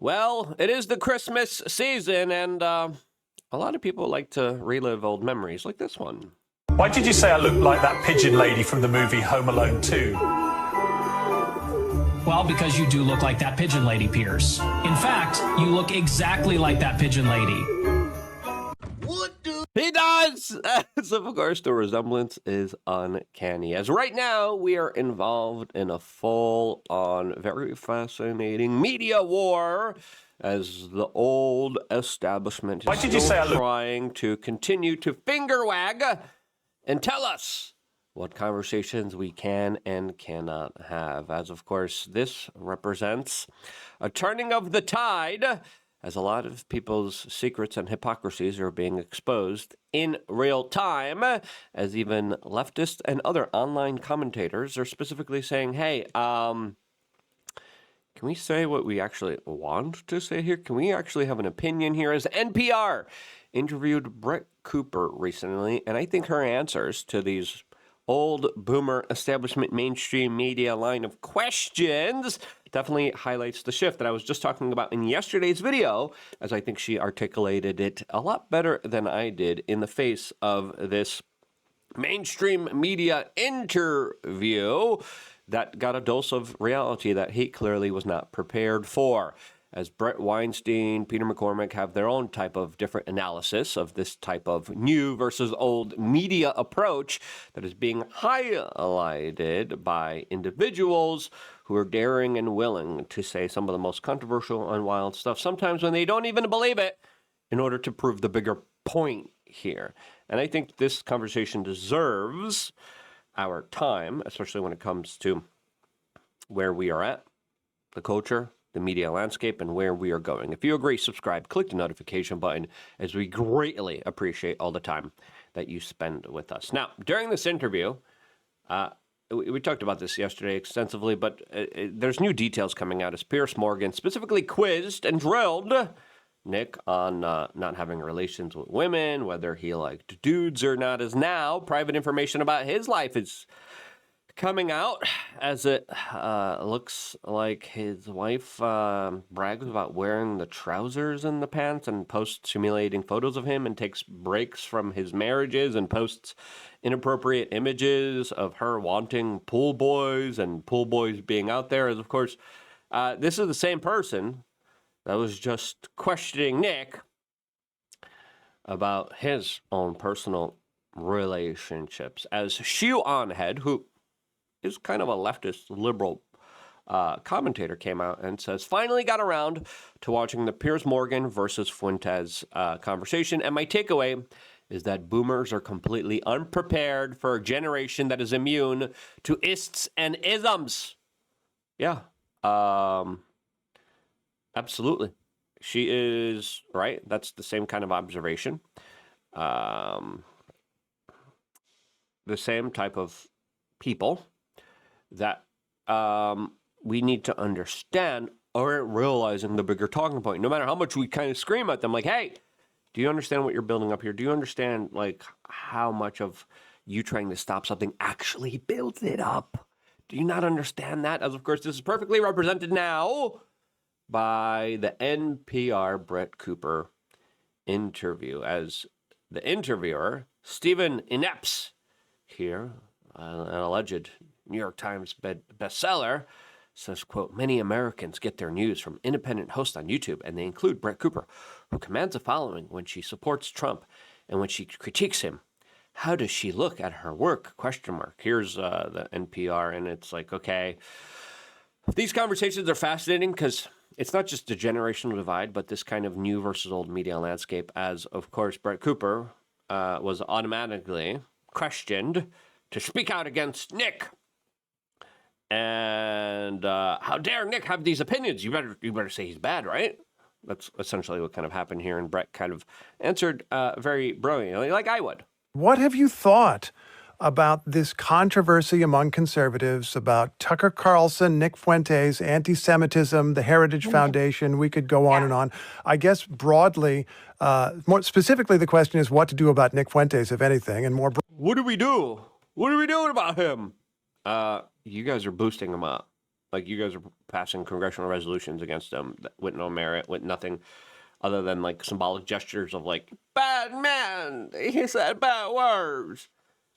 Well, it is the Christmas season, and a lot of people like to relive old memories like this one. Why did you say I look like that pigeon lady from the movie Home Alone 2? Well, because you do look like that pigeon lady, Pierce. In fact, you look exactly like that pigeon lady. He does! As of course, the resemblance is uncanny. As right now, we are involved in a full-on, very fascinating media war as the old establishment is still trying to continue to finger wag and tell us what conversations we can and cannot have. As of course, this represents a turning of the tide, as a lot of people's secrets and hypocrisies are being exposed in real time, as even leftists and other online commentators are specifically saying, hey, can we say what we actually want to say here? Can we actually have an opinion here? As NPR interviewed Brett Cooper recently, and I think her answers to these old boomer establishment mainstream media line of questions definitely highlights the shift that I was just talking about in yesterday's video, as I think she articulated it a lot better than I did in the face of this mainstream media interview that got a dose of reality that he clearly was not prepared for. As Brett Weinstein, Peter McCormick have their own type of different analysis of this type of new versus old media approach that is being highlighted by individuals who are daring and willing to say some of the most controversial and wild stuff, sometimes when they don't even believe it, in order to prove the bigger point here. And I think this conversation deserves our time, especially when it comes to where we are at, the culture, the media landscape, and where we are going. If you agree, subscribe, click the notification button, as we greatly appreciate all the time that you spend with us. Now, during this interview, we talked about this yesterday extensively, but there's new details coming out as Piers Morgan specifically quizzed and drilled Nick on not having relations with women, whether he liked dudes or not, as now private information about his life is coming out, as it looks like his wife brags about wearing the trousers in the pants and posts humiliating photos of him and takes breaks from his marriages and posts inappropriate images of her wanting pool boys and pool boys being out there. As of course, this is the same person that was just questioning Nick about his own personal relationships. As Shoe On Head, who is kind of a leftist liberal commentator, came out and says, finally got around to watching the Piers Morgan versus Fuentes conversation. And my takeaway is that boomers are completely unprepared for a generation that is immune to ists and isms. Yeah, absolutely. She is right. That's the same kind of observation. The same type of people that we need to understand aren't realizing the bigger talking point. No matter how much we kind of scream at them, like, hey, do you understand what you're building up here? Do you understand, like, how much of you trying to stop something actually builds it up? Do you not understand that? As, of course, this is perfectly represented now by the NPR Brett Cooper interview, as the interviewer, Stephen Inepps, here, an alleged New York Times bestseller, says, quote, many Americans get their news from independent hosts on YouTube, and they include Brett Cooper, who commands a following when she supports Trump and when she critiques him. How does she look at her work? Question mark. Here's the NPR, and it's like, okay, these conversations are fascinating because it's not just a generational divide, but this kind of new versus old media landscape, as, of course, Brett Cooper was automatically questioned to speak out against Nick. And how dare Nick have these opinions? You better say he's bad, right? That's essentially what kind of happened here. And Brett kind of answered very brilliantly, like I would. What have you thought about this controversy among conservatives about Tucker Carlson, Nick Fuentes, anti-Semitism, the Heritage Foundation? We could go on and on. I guess broadly, more specifically, the question is what to do about Nick Fuentes, if anything, and more. What do we do? What are we doing about him? You guys are boosting him up. Like, you guys are passing congressional resolutions against him with no merit, with nothing other than, like, symbolic gestures of, like, bad man, he said bad words.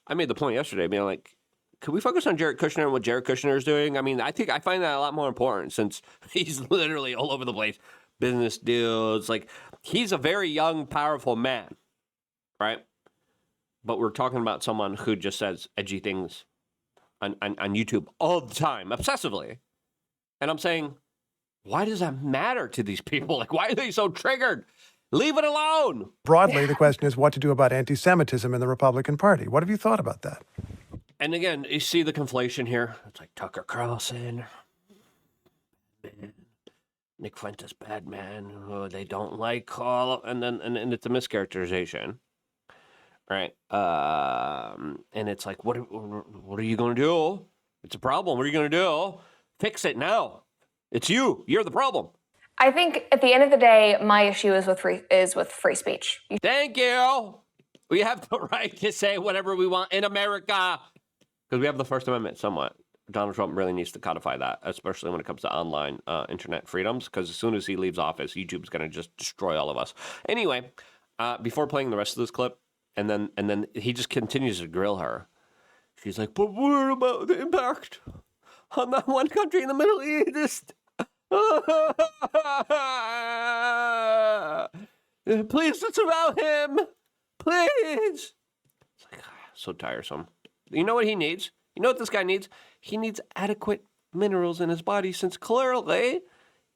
I made the point yesterday, being like, could we focus on Jared Kushner and what Jared Kushner is doing? I mean, I find that a lot more important since he's literally all over the place. Business deals. Like, he's a very young, powerful man, right? But we're talking about someone who just says edgy things on YouTube all the time, obsessively. And I'm saying, why does that matter to these people? Like, why are they so triggered? Leave it alone. Broadly, the question is what to do about anti-Semitism in the Republican Party. What have you thought about that? And again, you see the conflation here. It's like Tucker Carlson, man. Nick Fuentes, bad man. Oh, they don't like all, and it's a mischaracterization, right? And it's like, what are you going to do? It's a problem. What are you going to do? Fix it now. It's you. You're the problem. I think at the end of the day, my issue is with free speech. Thank you. We have the right to say whatever we want in America because we have the First Amendment somewhat. Donald Trump really needs to codify that, especially when it comes to online internet freedoms, because as soon as he leaves office, YouTube's going to just destroy all of us. Anyway, before playing the rest of this clip, and then he just continues to grill her. She's like, but what about the impact on that one country in the Middle East? Please disavow him. Please. It's like, so tiresome. You know what he needs? You know what this guy needs? He needs adequate minerals in his body since clearly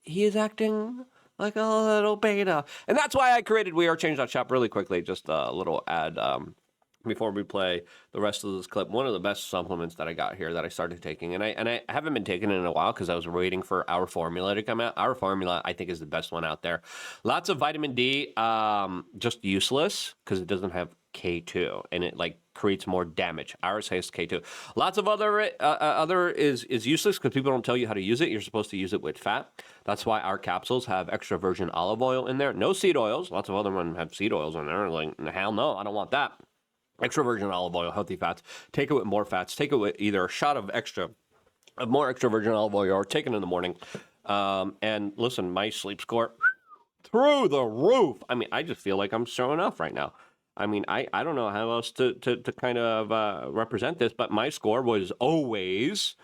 he is acting like a little beta. And that's why I created WeAreChange.shop really quickly. Just a little ad before we play the rest of this clip. One of the best supplements that I got here that I started taking. And I haven't been taking it in a while because I was waiting for Our Formula to come out. Our Formula, I think, is the best one out there. Lots of vitamin D, just useless because it doesn't have K2 and it like creates more damage. Ours has K2. Lots of other is useless because people don't tell you how to use it. You're supposed to use it with fat. That's why our capsules have extra virgin olive oil in there. No seed oils. Lots of other ones have seed oils in there. Like, hell no, I don't want that. Extra virgin olive oil, healthy fats. Take it with more fats. Take it with either a shot of more extra virgin olive oil or take it in the morning. And listen, my sleep score through the roof. I mean, I just feel like I'm showing off right now. I mean, I don't know how else to kind of represent this, but my score was always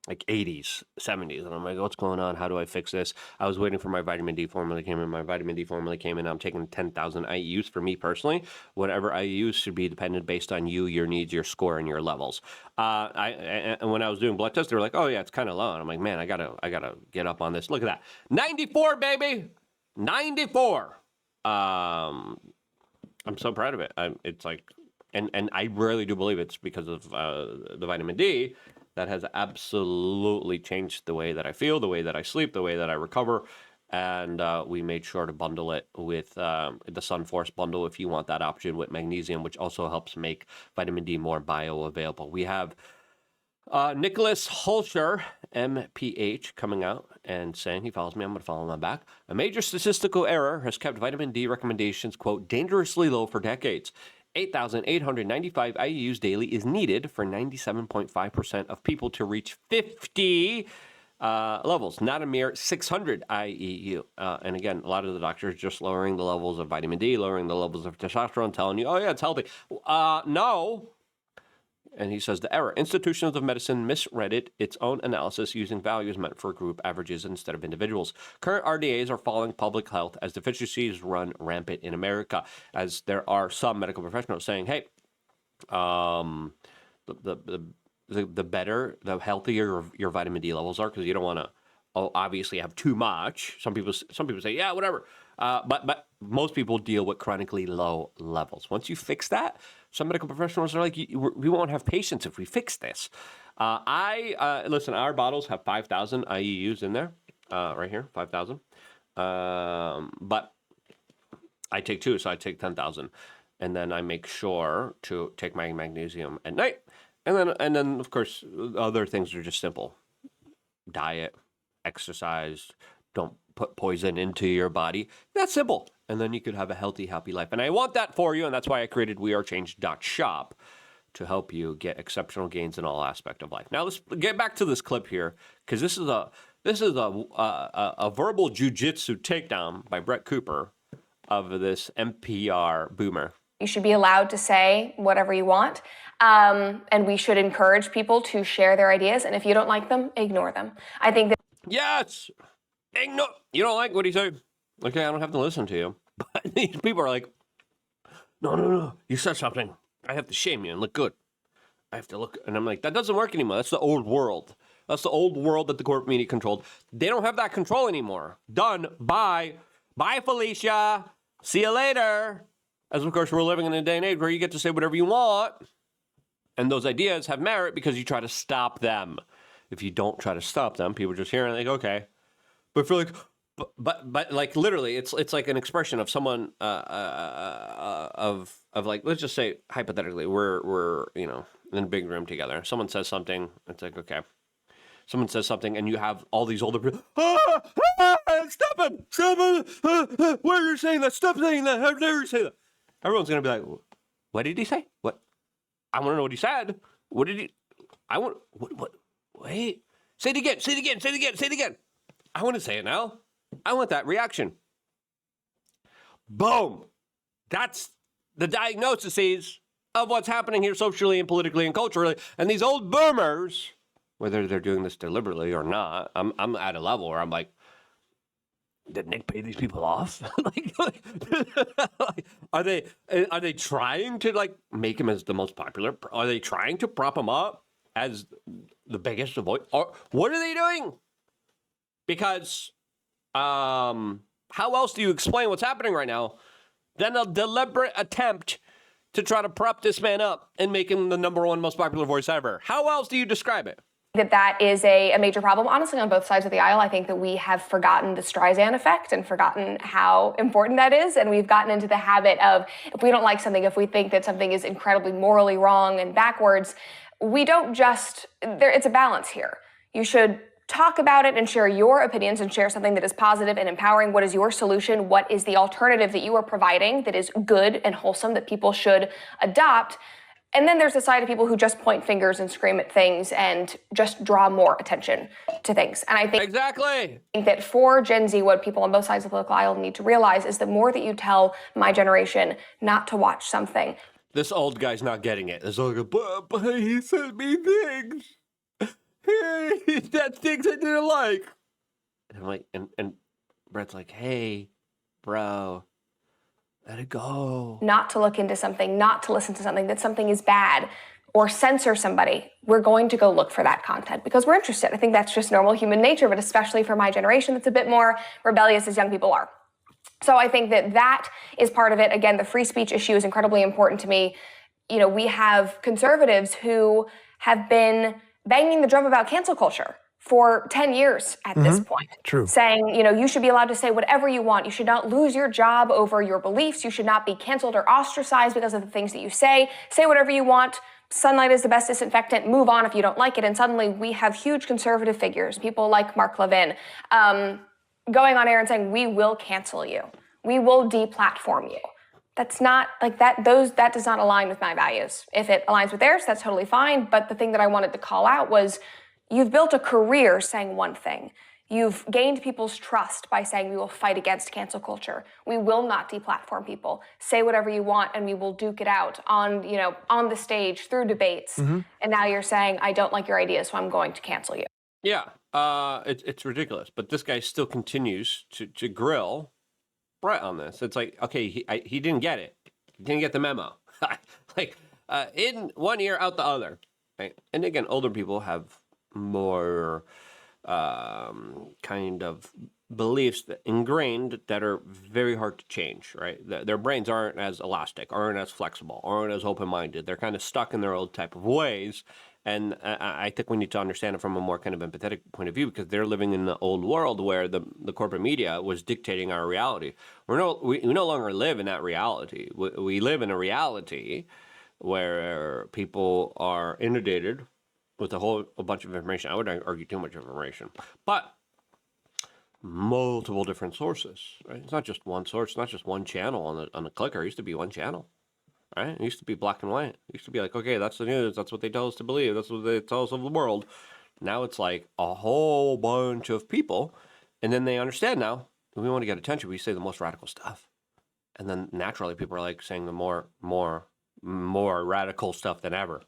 like 80s, 70s. And I'm like, what's going on? How do I fix this? I was waiting for my vitamin D formula came in. My vitamin D formula came in. I'm taking 10,000 IUs for me personally. Whatever IUs should be dependent based on you, your needs, your score, and your levels. And when I was doing blood tests, they were like, oh, yeah, it's kind of low. And I'm like, man, I gotta get up on this. Look at that. 94, baby. 94. I'm so proud of it. It's like, and I really do believe it's because of the vitamin D that has absolutely changed the way that I feel, the way that I sleep, the way that I recover. And we made sure to bundle it with the SunForce bundle if you want that option with magnesium, which also helps make vitamin D more bioavailable. We have Nicholas Holscher, MPH, coming out and saying, he follows me, I'm going to follow him back. A major statistical error has kept vitamin D recommendations, quote, dangerously low for decades. 8,895 IUs daily is needed for 97.5% of people to reach 50 levels, not a mere 600 IEU. And again, a lot of the doctors just lowering the levels of vitamin D, lowering the levels of testosterone, telling you, oh yeah, it's healthy. No. And he says the error. Institutions of medicine misread its own analysis using values meant for group averages instead of individuals. Current RDAs are following public health as deficiencies run rampant in America, as there are some medical professionals saying, hey, the better, the healthier your vitamin D levels are, because you don't want to obviously have too much. Some people say, yeah, whatever. But most people deal with chronically low levels. Once you fix that, some medical professionals are like, we won't have patients if we fix this. Listen, our bottles have 5,000 IEUs in there, right here, 5,000. But I take two, so I take 10,000. And then I make sure to take my magnesium at night. And then of course, other things are just simple. Diet, exercise, don't put poison into your body. That's simple. And then you could have a healthy, happy life. And I want that for you. And that's why I created WeAreChange.shop to help you get exceptional gains in all aspects of life. Now let's get back to this clip here, because this is a verbal jujitsu takedown by Brett Cooper of this NPR boomer. You should be allowed to say whatever you want, and we should encourage people to share their ideas. And if you don't like them, ignore them. I think that Yes, ignore. You don't like what he said? Okay, I don't have to listen to you. But these people are like, no, you said something. I have to shame you and look good. I have to look, and I'm like, that doesn't work anymore. That's the old world. That's the old world that the corporate media controlled. They don't have that control anymore. Done. Bye, Felicia. See you later. As of course, we're living in a day and age where you get to say whatever you want, and those ideas have merit because you try to stop them. If you don't try to stop them, people just hear it and they go, okay. But for like, but like literally, it's like an expression of someone of like, let's just say hypothetically, we're in a big room together. Someone says something, it's like, okay. Someone says something, and you have all these older people. Stop it! Why are you saying that? Stop saying that! I've never say that. Everyone's gonna be like, what did he say? What? I want to know what he said. What did he? I want. What? Wait. Say it again. Say it again. Say it again. Say it again. I want to say it now. I want that reaction. Boom. That's the diagnoses of what's happening here socially and politically and culturally. And these old boomers, whether they're doing this deliberately or not, I'm at a level where I'm like, did Nick pay these people off? Are they trying to like make him as the most popular? Are they trying to prop him up as the biggest voice? Or what are they doing? Because how else do you explain what's happening right now than a deliberate attempt to try to prop this man up and make him the #1 most popular voice ever? How else do you describe it? that is a major problem, honestly, on both sides of the aisle. I think that we have forgotten the Streisand effect and forgotten how important that is. And we've gotten into the habit of, if we don't like something, if we think that something is incredibly morally wrong and backwards, we don't just, it's a balance here. You should talk about it and share your opinions and share something that is positive and empowering. What is your solution? What is the alternative that you are providing that is good and wholesome that people should adopt? And then there's a side of people who just point fingers and scream at things and just draw more attention to things. And I think exactly that for Gen Z, what people on both sides of the political aisle need to realize is the more that you tell my generation not to watch something. This old guy's not getting it. This old guy, but he said me things. Hey, that's things I didn't like. And I'm like, and Brett's like, hey, bro. Let it go. Not to look into something, not to listen to something, that something is bad, or censor somebody. We're going to go look for that content because we're interested. I think that's just normal human nature, but especially for my generation, that's a bit more rebellious as young people are. So I think that that is part of it. Again, the free speech issue is incredibly important to me. You know, we have conservatives who have been banging the drum about cancel culture for 10 years at this point. True. Saying, you know, you should be allowed to say whatever you want. You should not lose your job over your beliefs. You should not be canceled or ostracized because of the things that you say. Say whatever you want. Sunlight is the best disinfectant. Move on if you don't like it. And suddenly we have huge conservative figures, people like Mark Levin, going on air and saying, we will cancel you. We will deplatform you. That's not like that. That does not align with my values. If it aligns with theirs, that's totally fine. But the thing that I wanted to call out was, you've built a career saying one thing. You've gained people's trust by saying we will fight against cancel culture. We will not deplatform people. Say whatever you want and we will duke it out on the stage through debates. And now you're saying, I don't like your ideas, so I'm going to cancel you. Yeah, it's ridiculous. But this guy still continues to grill Brett on this. It's like, okay, he didn't get it. He didn't get the memo. Like, in one ear, out the other. Right? And again, older people have more kind of beliefs that ingrained that are very hard to change, right? Their brains aren't as elastic, aren't as flexible, aren't as open-minded. They're kind of stuck in their old type of ways. And I think we need to understand it from a more kind of empathetic point of view because they're living in the old world where the corporate media was dictating our reality. We no longer live in that reality. We live in a reality where people are inundated with a bunch of information. I would argue too much information, but multiple different sources, right? It's not just one source, it's not just one channel on the clicker. It used to be one channel, right? It used to be black and white. It used to be like, okay, that's the news. That's what they tell us to believe. That's what they tell us of the world. Now it's like a whole bunch of people. And then they understand now, if we want to get attention, we say the most radical stuff. And then naturally people are like saying the more radical stuff than ever.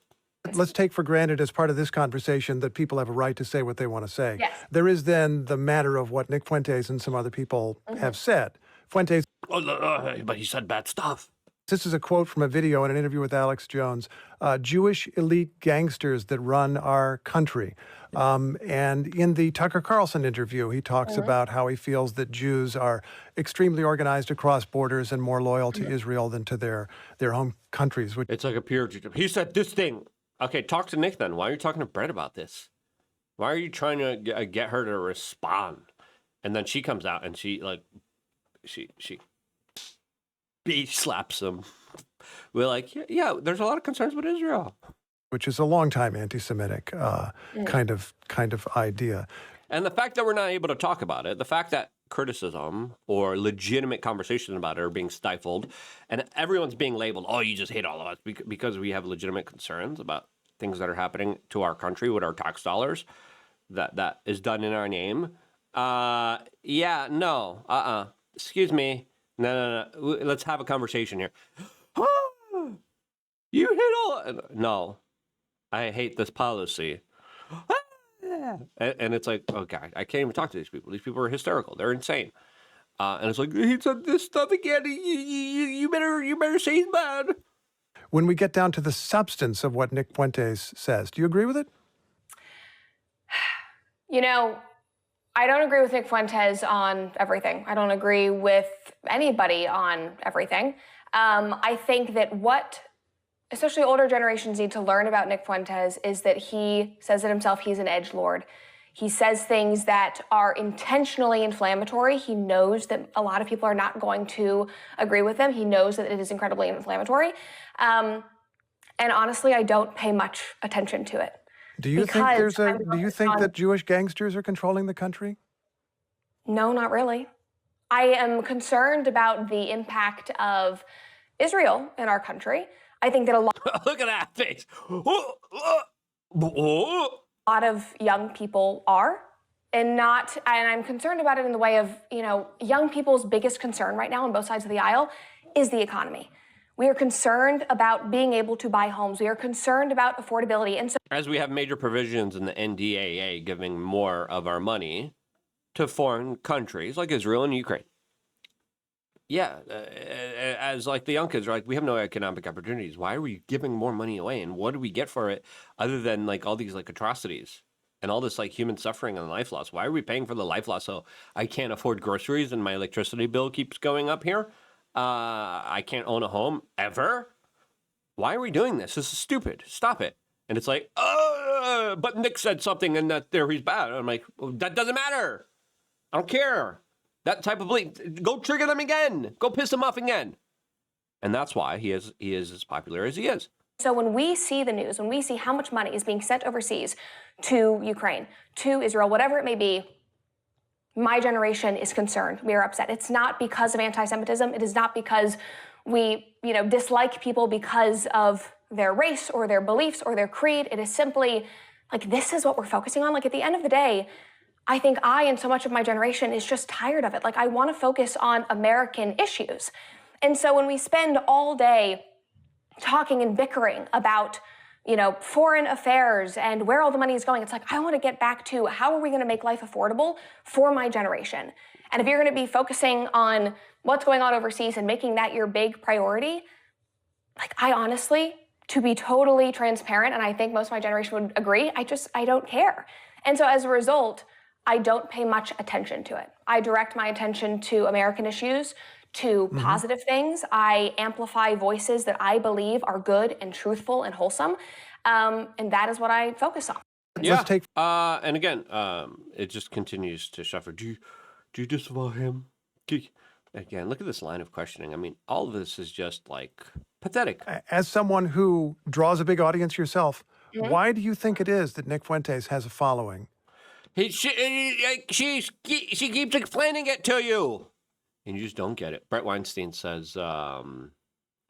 Let's take for granted as part of this conversation that people have a right to say what they want to say. Yes. There is then the matter of what Nick Fuentes and some other people have said. Fuentes, But he said bad stuff. this is a quote from a video in an interview with Alex Jones. Jewish elite gangsters that run our country. And in the Tucker Carlson interview, he talks about how he feels that Jews are extremely organized across borders and more loyal to Israel than to their home countries. Which, It's like a pure. He said this thing. Okay, talk to Nick then. Why are you talking to Brett about this? Why are you trying to get her to respond? And then she comes out and she beat slaps him. We're like, yeah, there's a lot of concerns with Israel. which is a long-time anti-Semitic kind of idea. And the fact that we're not able to talk about it, the fact that criticism or legitimate conversation about it are being stifled, and everyone's being labeled, oh, you just hate all of us because we have legitimate concerns about things that are happening to our country with our tax dollars that is done in our name. Excuse me. No. Let's have a conversation here. You hate all. No, I hate this policy. And it's like, oh God, I can't even talk to these people. These people are hysterical. They're insane. And it's like, he said this stuff again. You better say he's bad. When we get down to the substance of what Nick Fuentes says, do you agree with it? You know, I don't agree with Nick Fuentes on everything. I don't agree with anybody on everything. I think that what especially older generations need to learn about Nick Fuentes is that he says it himself, he's an edgelord. He says things that are intentionally inflammatory. He knows that a lot of people are not going to agree with him. He knows that it is incredibly inflammatory. And honestly, I don't pay much attention to it. Do you think that Jewish gangsters are controlling the country? No, not really. I am concerned about the impact of Israel in our country. I think that a lot Look at that face. lot of young people are, and I'm concerned about it in the way of, young people's biggest concern right now on both sides of the aisle is the economy. We are concerned about being able to buy homes. We are concerned about affordability. And so As we have major provisions in the NDAA giving more of our money to foreign countries like Israel and Ukraine. Yeah, as like the young kids are like, we have no economic opportunities. Why are we giving more money away? And what do we get for it other than like all these like atrocities and all this like human suffering and life loss? Why are we paying for the life loss? So I can't afford groceries and my electricity bill keeps going up here. I can't own a home ever. Why are we doing this? This is stupid. Stop it. And it's like, but Nick said something and that there he's bad. I'm like, well, that doesn't matter. I don't care. That type of belief, go trigger them again. Go piss them off again. And that's why he is as popular as he is. So when we see the news, when we see how much money is being sent overseas to Ukraine, to Israel, whatever it may be, my generation is concerned. We are upset. It's not because of anti-Semitism. It is not because we, dislike people because of their race or their beliefs or their creed. It is simply like, this is what we're focusing on. Like at the end of the day, I think I and so much of my generation is just tired of it. Like I want to focus on American issues. And so when we spend all day talking and bickering about, foreign affairs and where all the money is going, it's like, I want to get back to how are we going to make life affordable for my generation? And if you're going to be focusing on what's going on overseas and making that your big priority, like I honestly, to be totally transparent, and I think most of my generation would agree, I don't care. And so as a result, I don't pay much attention to it. I direct my attention to American issues, to positive things. I amplify voices that I believe are good and truthful and wholesome. And that is what I focus on. Yeah. And again, it just continues to suffer. Do you disavow him? Again, look at this line of questioning. I mean, all of this is just like pathetic. As someone who draws a big audience yourself, why do you think it is that Nick Fuentes has a following? She keeps explaining it to you. And you just don't get it. Brett Weinstein says,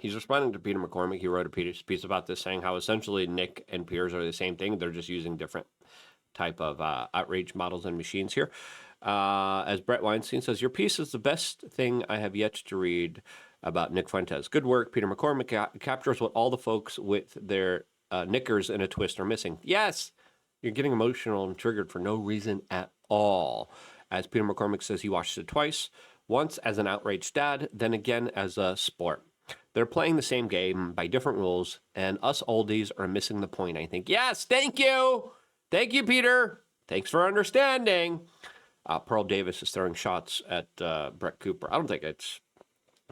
He's responding to Peter McCormick. He wrote a piece about this, saying how essentially Nick and Piers are the same thing. They're just using different type of outrage models and machines here. As Brett Weinstein says, your piece is the best thing I have yet to read about Nick Fuentes. Good work. Peter McCormick captures what all the folks with their knickers in a twist are missing. Yes, you're getting emotional and triggered for no reason at all. As Peter McCormick says, he watched it twice, once as an outraged dad, then again as a sport. They're playing the same game by different rules, and us oldies are missing the point, I think. Yes, thank you. Thank you, Peter. Thanks for understanding. Pearl Davis is throwing shots at Brett Cooper. I don't think it's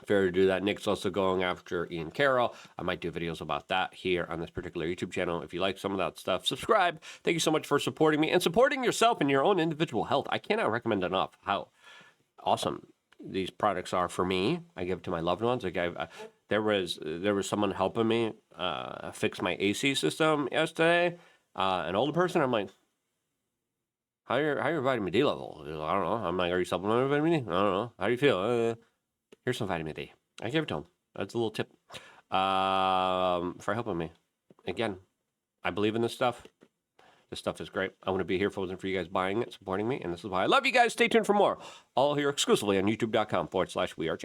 fair to do that. Nick's also going after Ian Carroll. I might do videos about that here on this particular YouTube channel. If you like some of that stuff, subscribe. Thank you so much for supporting me and supporting yourself in your own individual health. I cannot recommend enough how awesome these products are for me. I give it to my loved ones. I gave, there was someone helping me fix my AC system yesterday. An older person, I'm like, how your vitamin D level? I don't know. I'm like, are you supplementing vitamin D? I don't know. How do you feel? Here's some vitamin D. I gave it to him. That's a little tip for helping me. Again, I believe in this stuff. This stuff is great. I want to be here for you guys buying it, supporting me, and this is why I love you guys. Stay tuned for more. All here exclusively on youtube.com/wearechanged.